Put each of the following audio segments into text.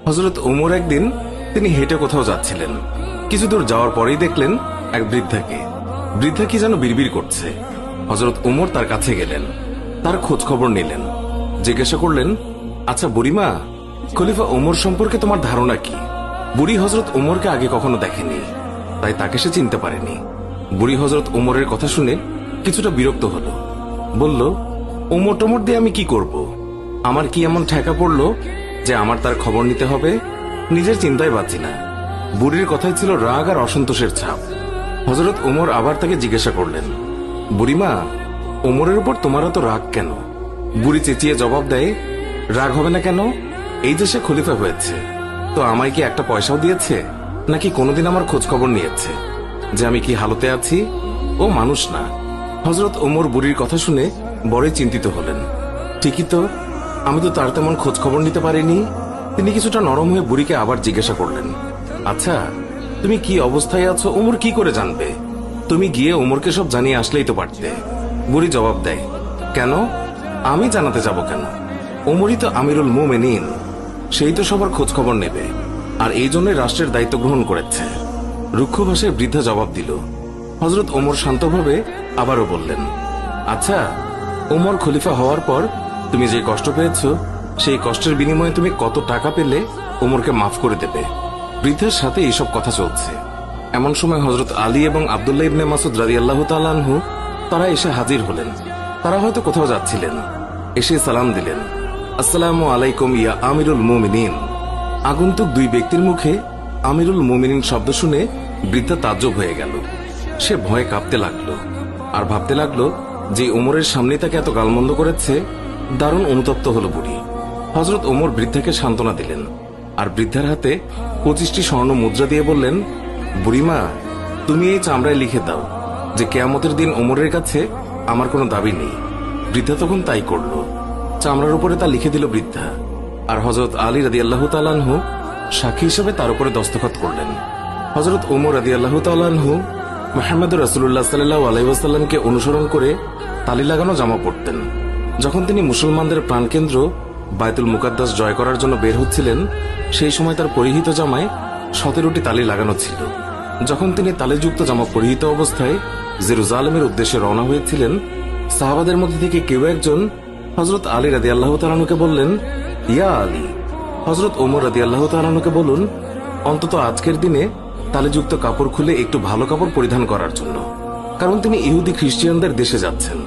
হযরত ওমর একদিন তিনি হেঁটে কোথাও যাচ্ছিলেন। কিছু দূর যাওয়ার পরেই দেখলেন এক বৃদ্ধাকে। বৃদ্ধা কি যেন বিড়বিড় করছে। হযরত ওমর তার কাছে গেলেন, তার খোঁজ খবর নিলেন, জিজ্ঞাসা করলেন, আচ্ছা বুড়িমা, খলিফা ওমর সম্পর্কে তোমার ধারণা কি? বুড়ি হযরত ওমরকে আগে কখনো দেখেনি, তাই তাকে সে চিনতে পারেনি। বুড়ি হযরত ওমরের কথা শুনে কিছুটা বিরক্ত হলো, বলল, ওমর টোমর দিয়ে আমি কি করব? আমার কি এমন ঠেকা পড়লো যে আমার তার খবর নিতে হবে? নিজের চিন্তায় বাঁচি না। বুড়ির কথায় ছিল রাগ আর অসন্তোষের ছাপ। হযরত ওমর আবার তাকে জিজ্ঞাসা করলেন, বুড়িমা, ওমরের উপর তোমার এত রাগ কেন? বুড়ি চেঁচিয়ে জবাব দেয়, রাগ হবে না কেন? এই যে সে খলিফা হয়েছে, তো আমায় কি একটা পয়সাও দিয়েছে? নাকি কোনোদিন আমার খোঁজ খবর নিয়েছে যে আমি কি হালতে আছি? ও মানুষ না। হযরত ওমর বুড়ির কথা শুনে বড়ই চিন্তিত হলেন। ঠিকই তো, আমি তো তার তেমন খোঁজ খবর নিতে পারিনি। তিনি কিছুটা নরম হয়ে বুড়িকে আবার জিজ্ঞাসা করলেন, আচ্ছা, তুমি কি অবস্থায় আছো ওমর কি করে জানবে? তুমি গিয়ে ওমরকে সব জানিয়ে আসলেই তো পারতে। বুড়ি জবাব দেয়, কেন? আমি জানাতে যাব কেন? ওমরই তো আমিরুল মুমিনিন, সেই তো সবার খোঁজ খবর নেবে, আর এই জন্যই রাষ্ট্রের দায়িত্ব গ্রহণ করেছে। রুক্ষ ভাষায় বৃদ্ধা জবাব দিল। হযরত ওমর শান্তভাবে আবারও বললেন, আচ্ছা, ওমর খলিফা হওয়ার পর তুমি যে কষ্ট পেয়েছ, সেই কষ্টের বিনিময়ে তুমি কত টাকা পেলে ওমরকে মাফ করে দেবে? বৃদ্ধার সাথে এইসব কথা চলছে। এমন সময় হযরত আলী এবং আব্দুল্লাহ ইবনে মাসউদ রাদিয়াল্লাহু তাআলা আনহু তারা এসে হাজির হলেন। তারা হয়তো কোথাও যাচ্ছিলেন। এসে সালাম দিলেন, আসসালামু আলাইকুম ইয়া আমিরুল মুমিনিন। আগন্তুক দুই ব্যক্তির মুখে আমিরুল মুমিনিন শব্দ শুনে বৃদ্ধা তাজ্জব হয়ে গেল। সে ভয়ে কাঁপতে লাগলো আর ভাবতে লাগলো যে ওমরের সামনে তাকে এত গালমন্দ করেছে। দারুণ অনুতপ্ত হলো বুড়ি। হযরত ওমর বৃদ্ধাকে সান্ত্বনা দিলেন আর বৃদ্ধার হাতে 25টি স্বর্ণ মুদ্রা দিয়ে বললেন, বুড়িমা, তুমি এই চামড়ায় লিখে দাও যে কিয়ামতের দিন ওমরের কাছে আমার কোনো দাবি নেই। বৃদ্ধা তখন তাই করল। চামড়ার উপরে তা লিখে দিল বৃদ্ধা, আর হযরত আলী রাদিয়াল্লাহু তাআলা আনহু সাক্ষী হিসেবে তার উপরে দস্তখত করলেন। হযরত ওমর রাদিয়াল্লাহু তাআলা আনহু মুহাম্মদুর রাসূলুল্লাহ সাল্লাল্লাহু আলাইহি ওয়াসাল্লামকে অনুসরণ করে তালি লাগানো জামা পরতেন। যখন তিনি মুসলমানদের প্রাণকেন্দ্র বায়তুল মুকাদ্দাস জয় করার জন্য বের হচ্ছিলেন, সেই সময় তার পরিহিত জামায় 17টি তালি লাগানো ছিল। যখন তিনি তালিযুক্ত জামা পরিহিত অবস্থায় জেরুজালেমের উদ্দেশ্যে রওনা হয়েছিলেন, সাহাবাদের মধ্যে থেকে কেউ একজন হযরত আলী রাদিয়াল্লাহু তাআলা আনহুকে বললেন, ইয়া আলী, হযরত ওমর রাদিয়াল্লাহু তাআলা আনহুকে বলুন অন্তত আজকের দিনে তালিযুক্ত কাপড় খুলে একটু ভালো কাপড় পরিধান করার জন্য, কারণ তিনি ইহুদি খ্রিস্টানদের দেশে যাচ্ছেন।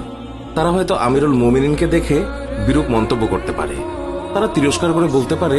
তারা হয়তো আমিরুল মুমিনিনকে দেখে বিরূপ মন্তব্য করতে পারে। তারা তিরস্কার করে বলতে পারে